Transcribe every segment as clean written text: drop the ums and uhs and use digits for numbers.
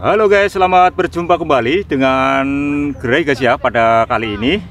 Halo guys, selamat berjumpa kembali dengan Grey guys ya. Pada kali ini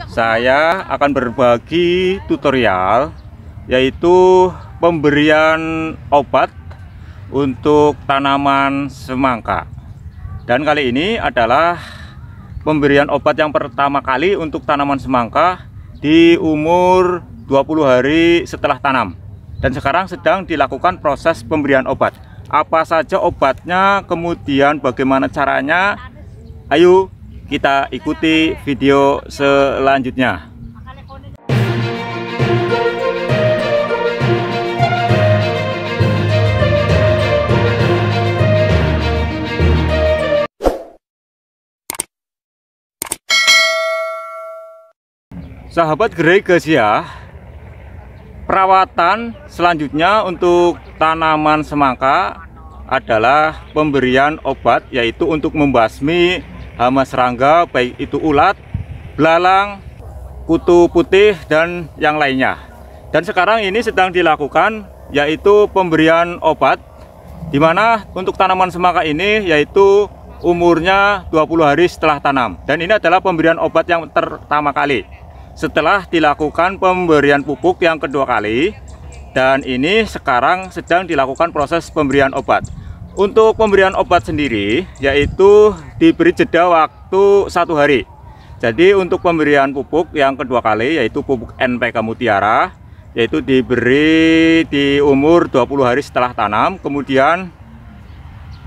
saya akan berbagi tutorial, yaitu pemberian obat untuk tanaman semangka. Dan kali ini adalah pemberian obat yang pertama kali untuk tanaman semangka di umur 20 hari setelah tanam. Dan sekarang sedang dilakukan proses pemberian obat. Apa saja obatnya, kemudian bagaimana caranya, ayo kita ikuti video selanjutnya. Sahabat Grey guys ya, perawatan selanjutnya untuk tanaman semangka adalah pemberian obat, yaitu untuk membasmi hama serangga, baik itu ulat, belalang, kutu putih, dan yang lainnya. Dan sekarang ini sedang dilakukan yaitu pemberian obat, dimana untuk tanaman semangka ini yaitu umurnya 20 hari setelah tanam. Dan ini adalah pemberian obat yang pertama kali setelah dilakukan pemberian pupuk yang kedua kali. Dan ini sekarang sedang dilakukan proses pemberian obat. Untuk pemberian obat sendiri yaitu diberi jeda waktu 1 hari. Jadi untuk pemberian pupuk yang kedua kali yaitu pupuk NPK Mutiara, yaitu diberi di umur 20 hari setelah tanam. Kemudian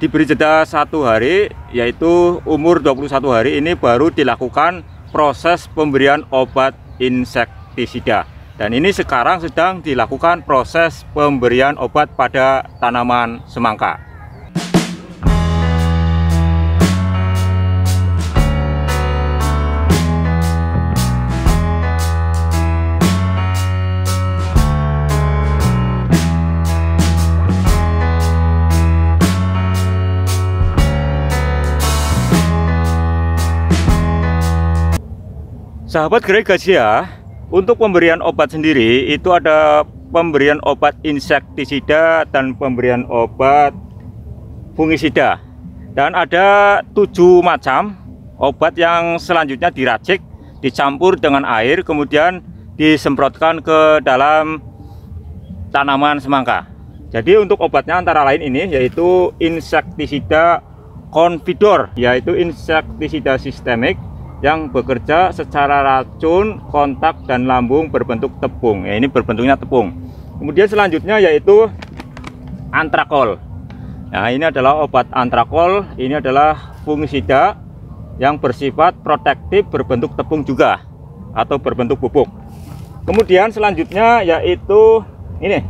diberi jeda 1 hari, yaitu umur 21 hari ini baru dilakukan proses pemberian obat insektisida. Dan ini sekarang sedang dilakukan proses pemberian obat pada tanaman semangka. Sahabat Grey guys ya, untuk pemberian obat sendiri itu ada pemberian obat insektisida dan pemberian obat fungisida. Dan ada 7 macam obat yang selanjutnya diracik, dicampur dengan air, kemudian disemprotkan ke dalam tanaman semangka. Jadi untuk obatnya antara lain ini yaitu insektisida Confidor, yaitu insektisida sistemik yang bekerja secara racun, kontak, dan lambung berbentuk tepung. Ya, ini berbentuknya tepung. Kemudian selanjutnya yaitu antrakol. Nah, ini adalah obat antrakol. Ini adalah fungisida yang bersifat protektif, berbentuk tepung juga atau berbentuk bubuk. Kemudian selanjutnya yaitu ini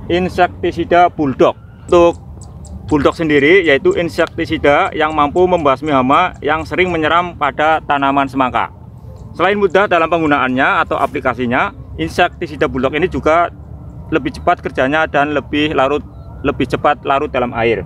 insektisida bulldog. Untuk bulldog sendiri yaitu insektisida yang mampu membasmi hama yang sering menyeram pada tanaman semangka. Selain mudah dalam penggunaannya atau aplikasinya, insektisida bulldog ini juga lebih cepat kerjanya dan lebih cepat larut dalam air.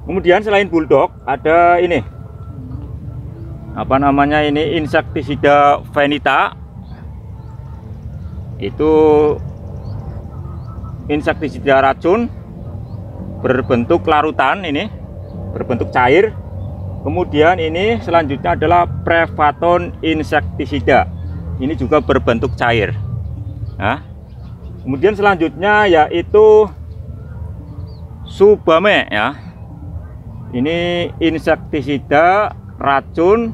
Kemudian selain bulldog ada ini ini insektisida Venita. Itu insektisida racun berbentuk larutan, ini berbentuk cair. Kemudian ini selanjutnya adalah Prevaton insektisida, ini juga berbentuk cair. Nah, kemudian selanjutnya yaitu Subame ya, ini insektisida racun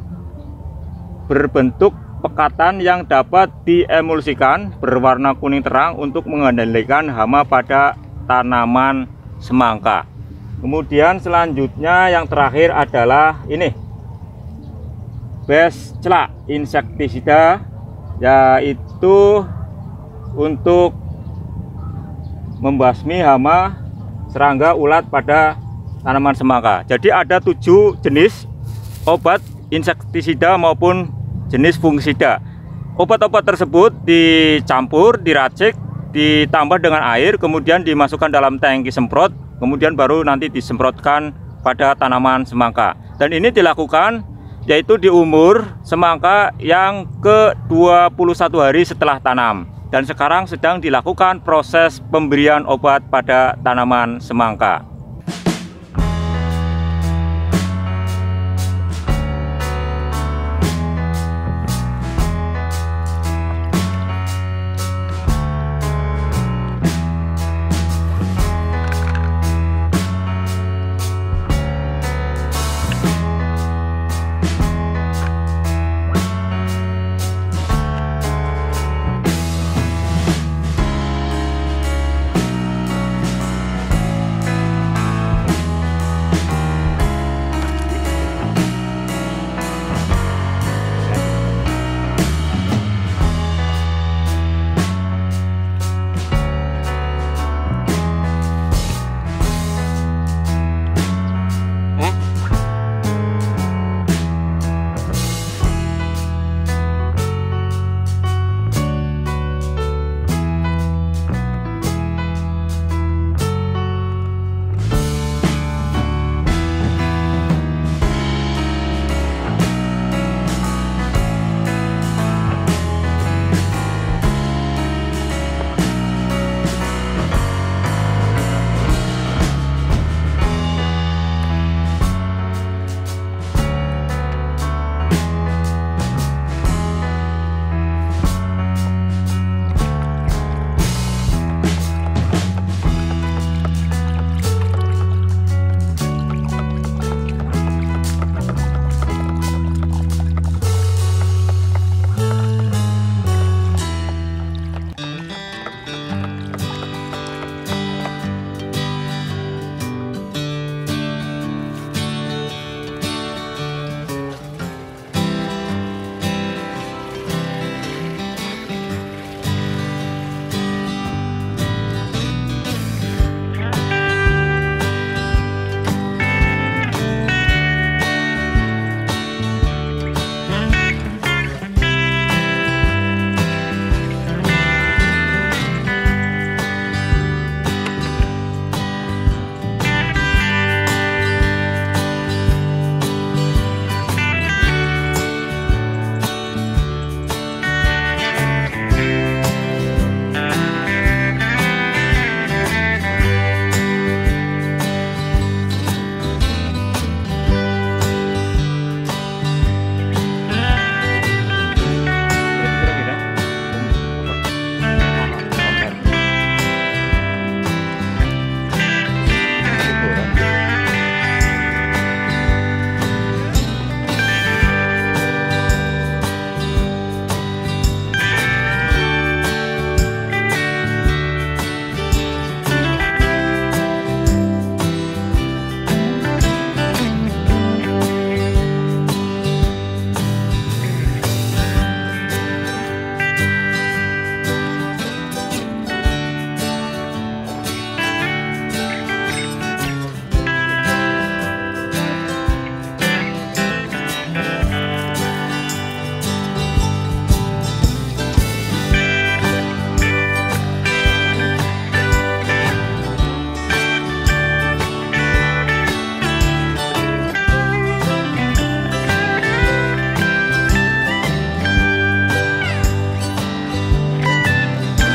berbentuk pekatan yang dapat diemulsikan, berwarna kuning terang untuk mengendalikan hama pada tanaman semangka. Kemudian selanjutnya yang terakhir adalah ini Bestcla insektisida, yaitu untuk membasmi hama serangga ulat pada tanaman semangka. Jadi ada 7 jenis obat insektisida maupun jenis fungisida. Obat-obat tersebut dicampur, diracik, ditambah dengan air, kemudian dimasukkan dalam tangki semprot, kemudian baru nanti disemprotkan pada tanaman semangka. Dan ini dilakukan yaitu di umur semangka yang ke-21 hari setelah tanam. Dan sekarang sedang dilakukan proses pemberian obat pada tanaman semangka.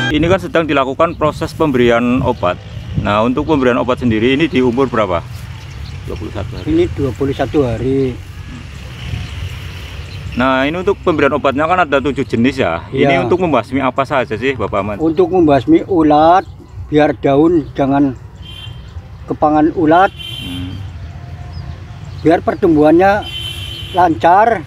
Ini kan sedang dilakukan proses pemberian obat. Nah, untuk pemberian obat sendiri ini di umur berapa? 21 hari. Ini 21 hari. Nah, ini untuk pemberian obatnya kan ada 7 jenis ya. Iya. Ini untuk membasmi apa saja sih, Bapak Ahmad? Untuk membasmi ulat, biar daun jangan kepangan ulat, biar pertumbuhannya lancar.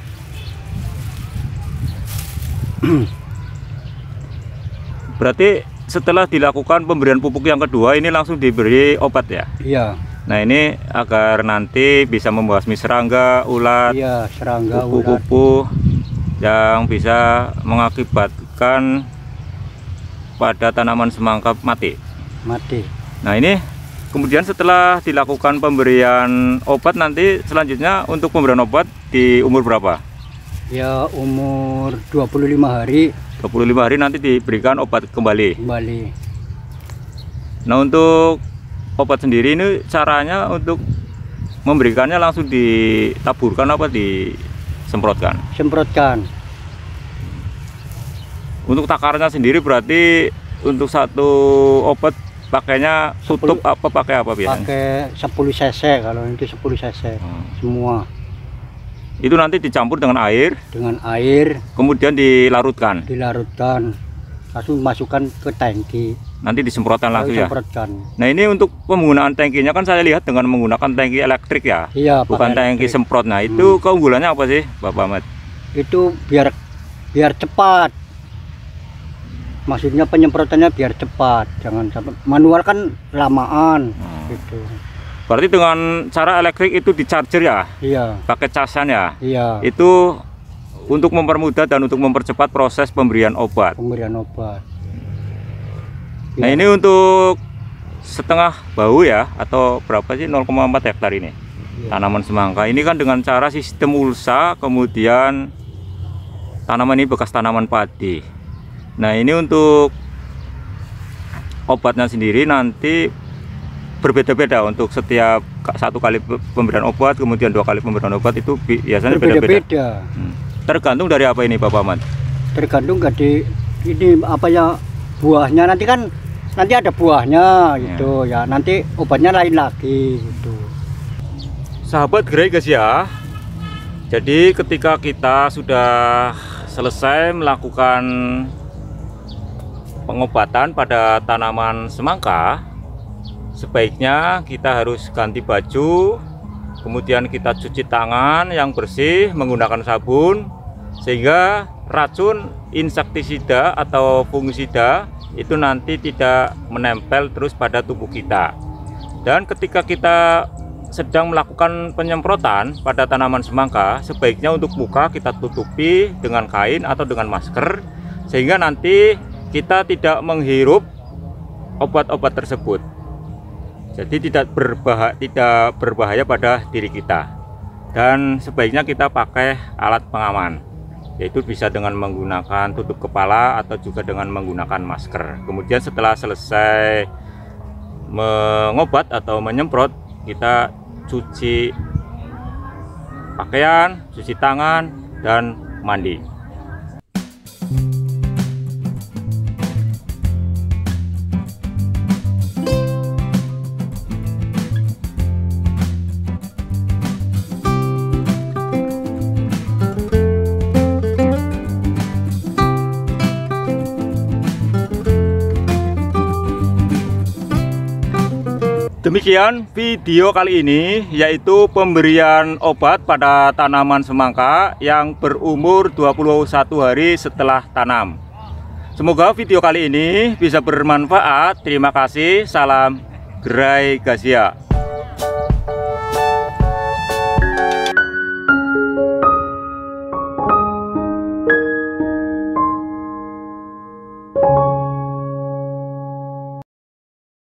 Berarti setelah dilakukan pemberian pupuk yang kedua ini langsung diberi obat ya? Iya. Nah, ini agar nanti bisa membasmi serangga, ulat, Iya, serangga, ulat. kupu-kupu yang bisa mengakibatkan pada tanaman semangka mati. Nah, ini kemudian setelah dilakukan pemberian obat, nanti selanjutnya untuk pemberian obat di umur berapa? Ya, umur 25 hari 25 hari nanti diberikan obat kembali. Nah, untuk obat sendiri ini caranya untuk memberikannya langsung ditaburkan apa disemprotkan? Semprotkan. Untuk takarannya sendiri berarti untuk satu obat pakainya tutup apa pakai apa biasanya? Pakai 10 cc, kalau itu 10 cc semua. Itu nanti dicampur dengan air, kemudian dilarutkan, langsung masukkan ke tangki. nanti disemprotkan langsung ya. Disemprotkan. Nah, ini untuk penggunaan tangkinya kan saya lihat dengan menggunakan tangki elektrik ya. Iya, bukan tangki elektrik. semprot. Nah, itu keunggulannya apa sih, Bapak Ahmad? Itu biar cepat. Maksudnya penyemprotannya biar cepat, jangan sampai manual kan lamaan gitu. Berarti dengan cara elektrik itu di charger ya? Iya. Pakai casan ya? Iya. Itu untuk mempermudah dan untuk mempercepat proses pemberian obat. Nah, ini untuk setengah bau ya, atau berapa sih, 0,4 hektar ini tanaman semangka. Ini kan dengan cara sistem ulsa, kemudian tanaman ini bekas tanaman padi. Nah, ini untuk obatnya sendiri nanti berbeda-beda untuk setiap satu kali pemberian obat, kemudian 2 kali pemberian obat itu biasanya beda-beda. Tergantung dari apa ini, Bapak Ahmad? Tergantung dari ini apa ya, buahnya nanti ada buahnya gitu ya. Nanti obatnya lain lagi gitu. Sahabat Gerai Gasia, jadi ketika kita sudah selesai melakukan pengobatan pada tanaman semangka, sebaiknya kita harus ganti baju, kemudian kita cuci tangan yang bersih menggunakan sabun, sehingga racun insektisida atau fungisida itu nanti tidak menempel terus pada tubuh kita. Dan ketika kita sedang melakukan penyemprotan pada tanaman semangka, sebaiknya untuk muka kita tutupi dengan kain atau dengan masker, sehingga nanti kita tidak menghirup obat-obat tersebut. Jadi tidak berbahaya pada diri kita. Dan sebaiknya kita pakai alat pengaman, yaitu bisa dengan menggunakan tutup kepala atau juga dengan menggunakan masker. Kemudian setelah selesai mengobat atau menyemprot, kita cuci pakaian, cuci tangan, dan mandi. Demikian video kali ini, yaitu pemberian obat pada tanaman semangka yang berumur 21 hari setelah tanam. Semoga video kali ini bisa bermanfaat. Terima kasih. Salam Gerai Gasia.